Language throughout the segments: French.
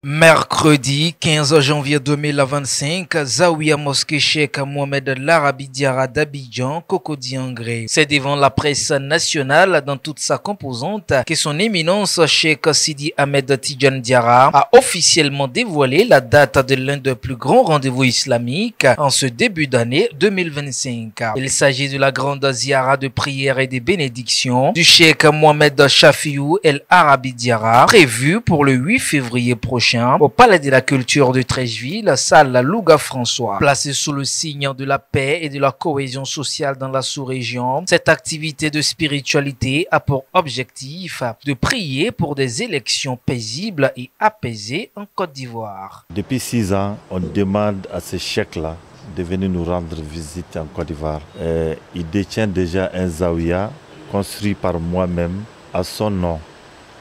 Mercredi 15 janvier 2025, Zawiya Mosquée Cheikh Mohamed Larabi Diarra d'Abidjan, Cocody Angré. C'est devant la presse nationale dans toute sa composante que son éminence Cheikh Sidi Ahmed Tidjane Diarra a officiellement dévoilé la date de l'un des plus grands rendez-vous islamiques en ce début d'année 2025. Il s'agit de la grande ziara de prière et de bénédiction du Cheikh Mohamed Chafiou El Arabi Diarra, prévue pour le 8 février prochain au Palais de la Culture de Treichville, salle Louga François. Placée sous le signe de la paix et de la cohésion sociale dans la sous-région, cette activité de spiritualité a pour objectif de prier pour des élections paisibles et apaisées en Côte d'Ivoire. Depuis 6 ans, on demande à ce cheikh-là de venir nous rendre visite en Côte d'Ivoire. Il détient déjà un zawiya construit par moi-même à son nom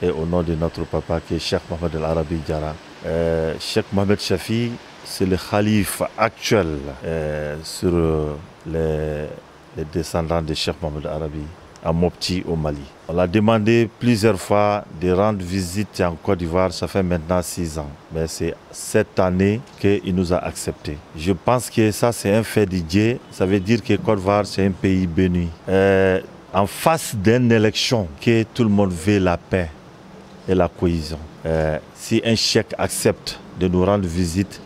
et au nom de notre papa qui est Cheikh Mohamed El Arabi Diarra. Cheikh Mohamed Chafi, c'est le khalife actuel sur les descendants de Cheikh Mohamed El Arabi à Mopti au Mali. On l'a demandé plusieurs fois de rendre visite en Côte d'Ivoire, ça fait maintenant 6 ans. Mais c'est cette année qu'il nous a accepté. Je pense que ça c'est un fait de Dieu, ça veut dire que Côte d'Ivoire c'est un pays béni. En face d'une élection, que tout le monde veut la paix et la cohésion. Si un cheikh accepte de nous rendre visite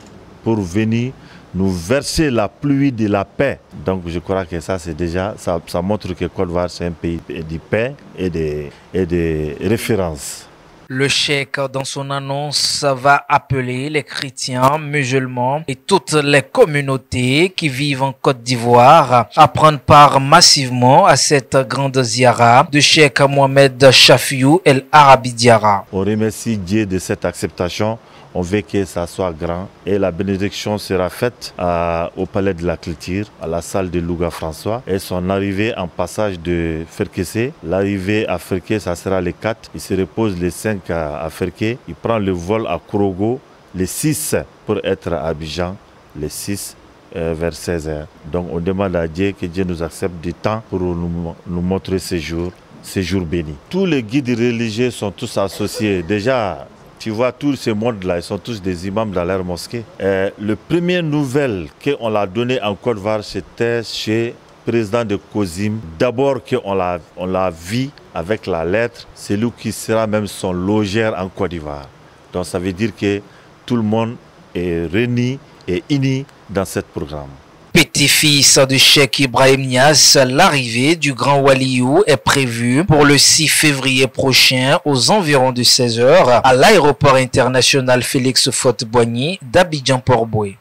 pour venir nous verser la pluie de la paix, donc je crois que ça c'est déjà, ça montre que Côte d'Ivoire c'est un pays de paix et de référence. Le cheikh, dans son annonce, va appeler les chrétiens, musulmans et toutes les communautés qui vivent en Côte d'Ivoire à prendre part massivement à cette grande ziara de Cheikh Mohamed Chafiou El Arabi Diarra. On remercie Dieu de cette acceptation. On veut que ça soit grand et la bénédiction sera faite au Palais de la Culture, à la salle de Louga François. Et son arrivée en passage de Ferkessé, l'arrivée à Ferké, ça sera le 4. Il se repose le 5 à Ferké. Il prend le vol à Kourogo le 6 pour être à Abidjan le 6 vers 16h. Donc on demande à Dieu que Dieu nous accepte du temps pour nous montrer ces jours bénis. Tous les guides religieux sont tous associés. Déjà, tu vois, tous ces mondes-là, ils sont tous des imams dans leur mosquée. Le premier nouvelle qu'on l'a donné en Côte d'Ivoire, c'était chez le président de COSIM. D'abord qu'on l'a vu avec la lettre, c'est lui qui sera même son logeur en Côte d'Ivoire. Donc ça veut dire que tout le monde est réuni et uni dans ce programme. Petit-fils de Cheikh Ibrahim Niasse, l'arrivée du grand Waliou est prévue pour le 6 février prochain aux environs de 16h à l'aéroport international Félix Houphouët-Boigny d'Abidjan-Port-Boué.